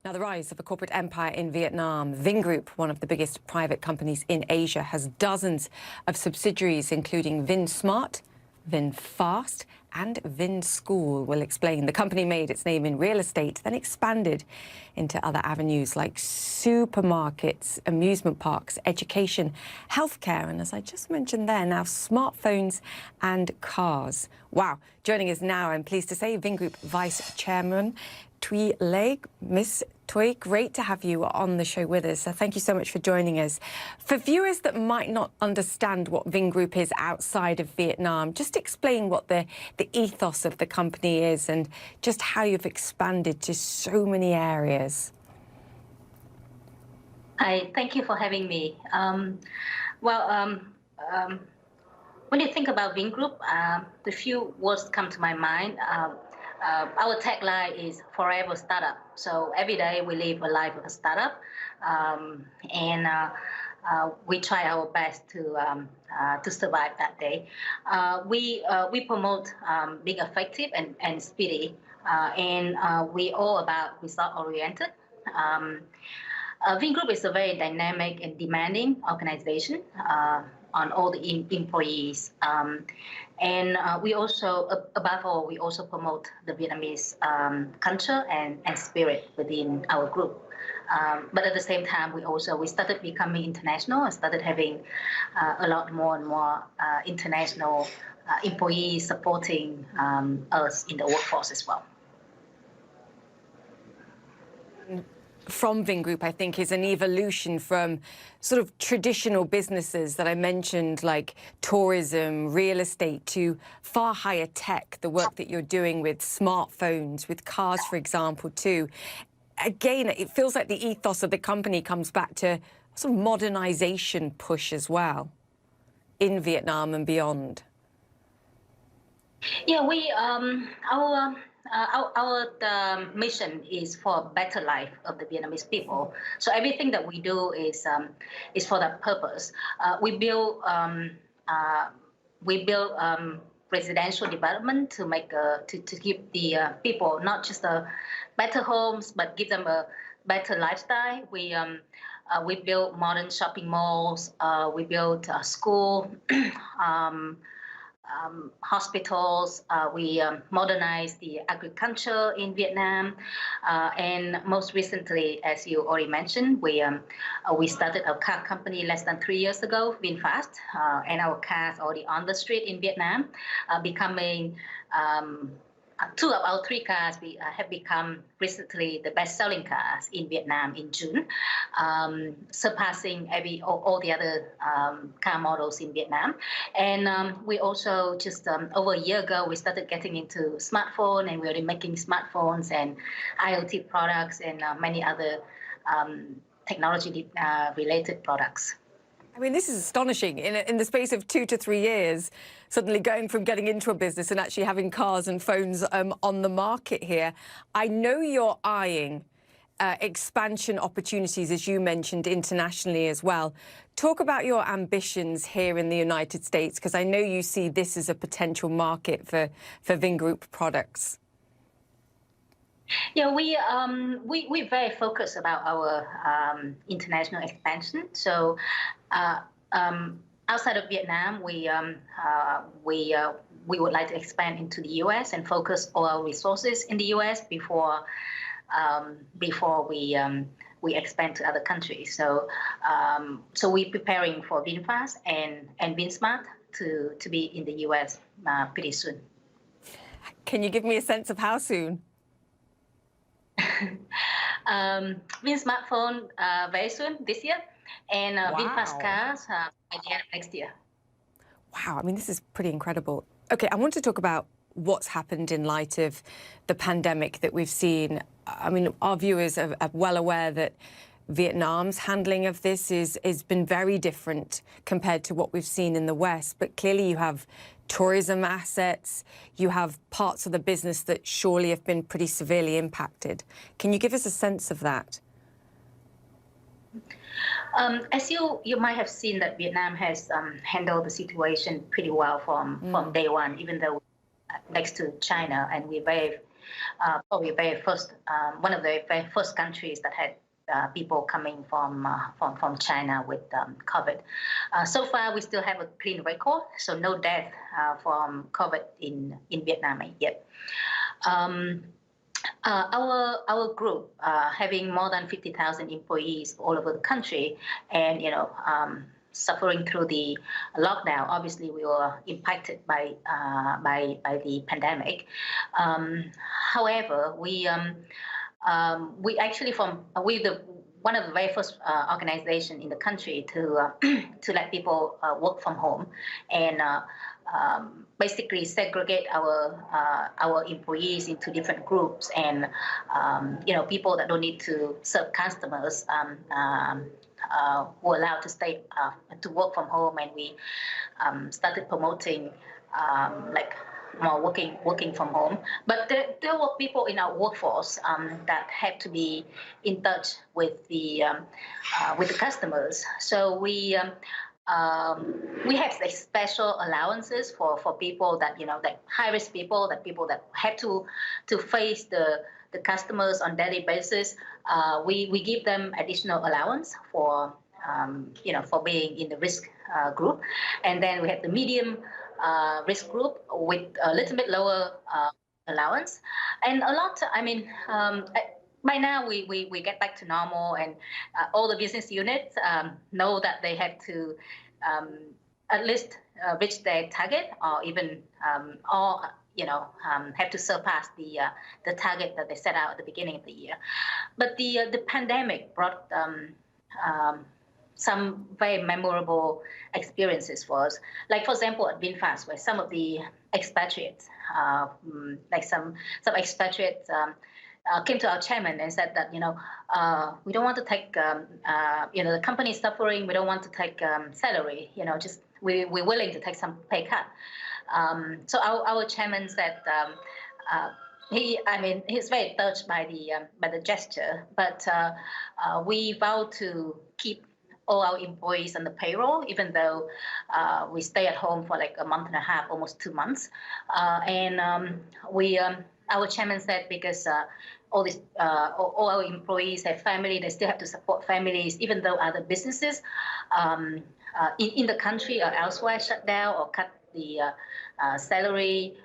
Now, the rise of a corporate empire in Vietnam, Vingroup, one of the biggest private companies in Asia, has dozens of subsidiaries, including VinSmart, VinFast, and VinSchool. We'll explain. The company made its name in real estate, then expanded into other avenues like supermarkets, amusement parks, education, healthcare, and as I just mentioned there, now smartphones and cars. Wow. Joining us now, I'm pleased to say, Vingroup Vice Chairman Thuỷ Lê. Miss Thuỷ, great to have you on the show with us. So thank you so much for joining us. For viewers that might not understand what Vingroup is outside of Vietnam, just explain what the ethos of the company is and just how you've expanded to so many areas. Hi, thank you for having me. When you think about Vingroup, the few words come to my mind. Our tagline is forever startup. So every day we live a life of a startup, and we try our best to survive that day. We promote being effective and speedy, and we all about result oriented. Vingroup is a very dynamic and demanding organization on all the employees. And we also, above all, we also promote the Vietnamese culture and spirit within our group. But at the same time, we started becoming international and started having a lot more and more international employees supporting us in the workforce as well. From Vingroup, I think, is an evolution from sort of traditional businesses that I mentioned, like tourism, real estate, to far higher tech, the work that you're doing with smartphones, with cars, for example, too. Again, it feels like the ethos of the company comes back to sort of modernization push as well in Vietnam and beyond. Yeah, our mission is for a better life of the Vietnamese people. So everything that we do is for that purpose. We build residential development to make to give the people not just better homes, but give them a better lifestyle. We build modern shopping malls. We build school. Hospitals, we modernize the agriculture in Vietnam, and most recently, as you already mentioned, we started a car company less than 3 years ago, VinFast, and our cars already on the street in Vietnam, becoming 2 of our 3 cars have become recently the best-selling cars in Vietnam in June, surpassing all the other car models in Vietnam. And we also just over a year ago we started getting into smartphone, and we're already making smartphones and IoT products and many other technology related products. I mean, this is astonishing. In the space of 2 to 3 years, suddenly going from getting into a business and actually having cars and phones on the market here. I know you're eyeing expansion opportunities, as you mentioned, internationally as well. Talk about your ambitions here in the United States, because I know you see this as a potential market for Vingroup products. Yeah, we're very focused about our international expansion. So outside of Vietnam, we would like to expand into the U.S. and focus all our resources in the U.S. before we expand to other countries. So we're preparing for VinFast and VinSmart to be in the U.S. Pretty soon. Can you give me a sense of how soon? VinSmartphone very soon this year, and VinFast cars at the end of next year. Wow, I mean, this is pretty incredible. Okay, I want to talk about what's happened in light of the pandemic that we've seen. I mean, our viewers are well aware that Vietnam's handling of this has been very different compared to what we've seen in the West. But clearly you have tourism assets, you have parts of the business that surely have been pretty severely impacted. Can you give us a sense of that? As you might have seen, that Vietnam has handled the situation pretty well from day one, even though next to China, and we're very probably one of the very first countries that had people coming from China with COVID. So far, we still have a clean record, so no death from COVID in Vietnam yet. Our group, having more than 50,000 employees all over the country, and suffering through the lockdown. Obviously, we were impacted by the pandemic. However, we actually one of the very first organization in the country to let people work from home and basically segregate our employees into different groups, and people that don't need to serve customers were allowed to stay to work from home, and we started promoting more working from home. But there were people in our workforce that had to be in touch with the customers. So we have special allowances for people that that high risk people, that had to face the customers on daily basis. We give them additional allowance for for being in the risk group, and then we have the medium risk group with a little bit lower allowance, and a lot. By now we get back to normal, and all the business units know that they have to at least reach their target, or even have to surpass the target that they set out at the beginning of the year. But the pandemic brought some very memorable experiences for us. Like, for example, at VinFast, where some of the expatriates, some expatriates came to our chairman and said that, we don't want to take, the company is suffering, we don't want to take salary, we're willing to take some pay cut. So our chairman said, he's very touched by the gesture, but we vow to keep all our employees on the payroll, even though we stay at home for like a month and a half, almost 2 months. Our chairman said, because all our employees have family, they still have to support families, even though other businesses in the country or elsewhere shut down or cut the salary.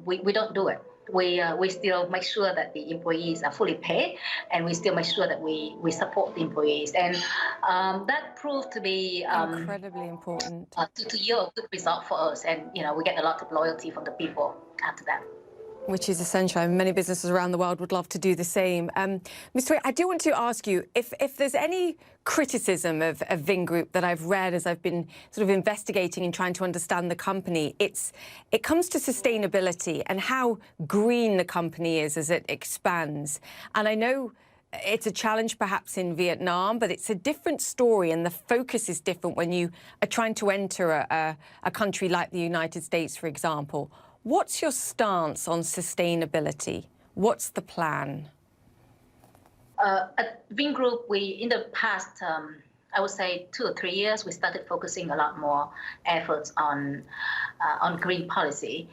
We don't do it. We still make sure that the employees are fully paid, and we still make sure that we support the employees, and that proved to be incredibly important to yield a good result for us, and we get a lot of loyalty from the people after that. Which is essential. I mean, many businesses around the world would love to do the same. Ms. Thuỷ, I do want to ask you if there's any criticism of Vingroup that I've read as I've been sort of investigating and trying to understand the company. It comes to sustainability and how green the company is as it expands. And I know it's a challenge perhaps in Vietnam, but it's a different story, and the focus is different when you are trying to enter a country like the United States, for example. What's your stance on sustainability? What's the plan? At Vingroup, in the past, I would say 2 or 3 years, we started focusing a lot more efforts on green policy.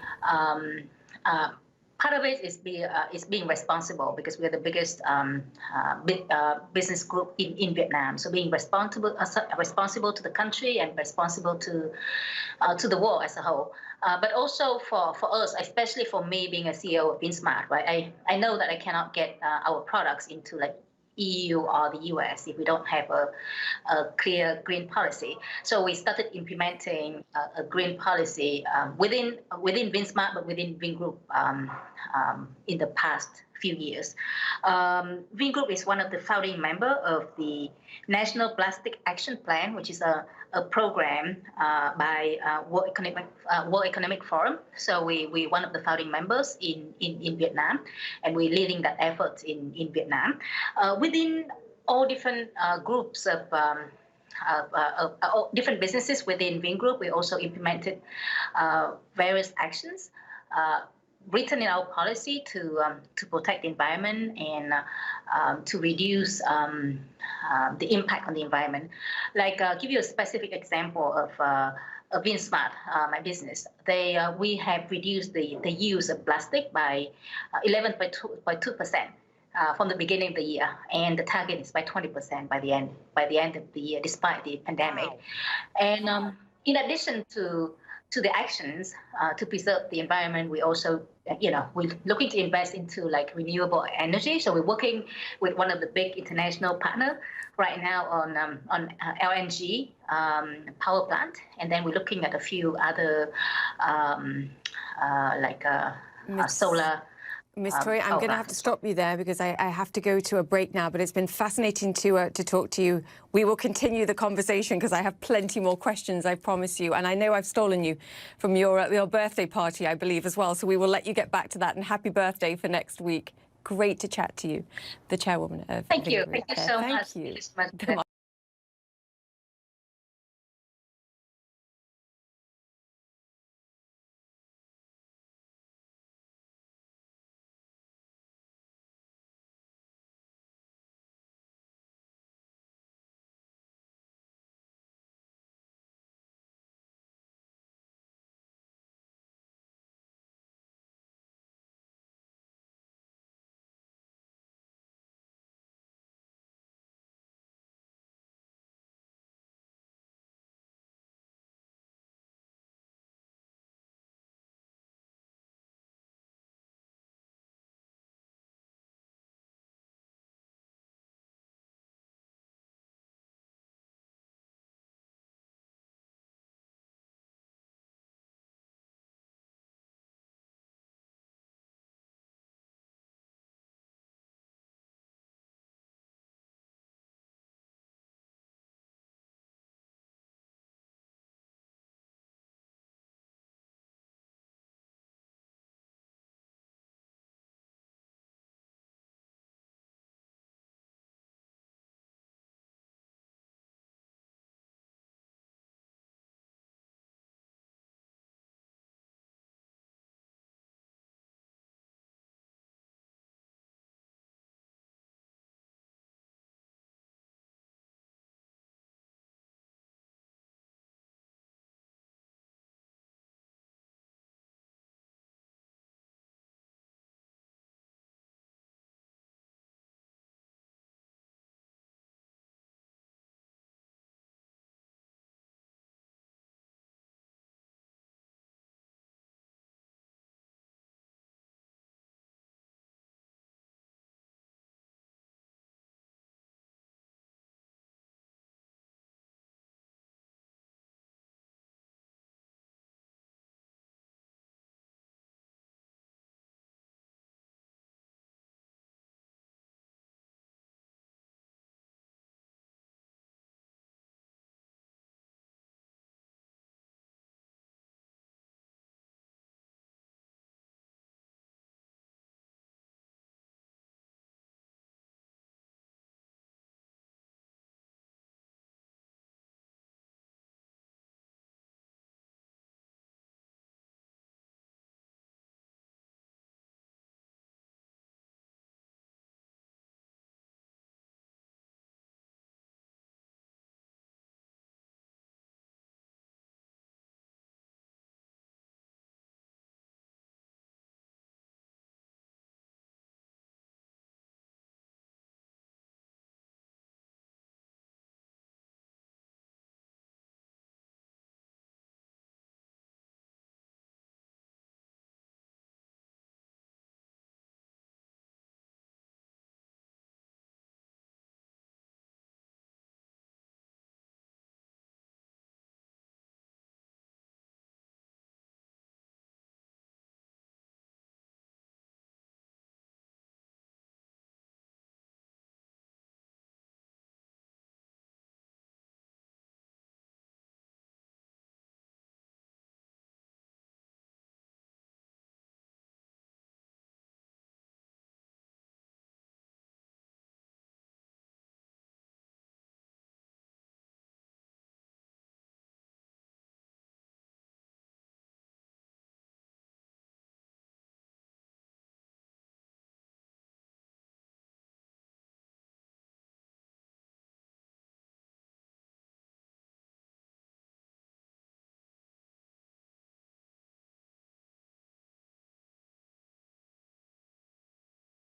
Part of it is being responsible, because we're the biggest business group in Vietnam. So being responsible to the country and responsible to the world as a whole. But also for us, especially for me being a CEO of VinSmart, right? I know that I cannot get our products into like EU or the US if we don't have a clear green policy. So we started implementing a green policy within VinSmart, but within Vingroup in the past few years. Vingroup is one of the founding members of the National Plastic Action Plan, which is a program by World Economic Forum. So we're one of the founding members in Vietnam, and we're leading that effort in Vietnam. Within all different groups of different businesses within Vingroup, we also implemented various actions written in our policy to protect the environment and to reduce the impact on the environment. Like, give you a specific example of VinSmart, my business, we have reduced the use of plastic by 11.2%. From the beginning of the year, and the target is by 20% by the end of the year, despite the pandemic. Wow. And in addition to the actions to preserve the environment, we also, we're looking to invest into like renewable energy. So we're working with one of the big international partners right now on LNG power plant, and then we're looking at a few other solar. Ms. Thuỷ, I'm going to have to stop you there because I have to go to a break now, but it's been fascinating to talk to you. We will continue the conversation because I have plenty more questions, I promise you. And I know I've stolen you from your birthday party, I believe, as well. So we will let you get back to that, and happy birthday for next week. Great to chat to you, the chairwoman of Thank you. Vingroup. Thank you so much. Thank you. It's much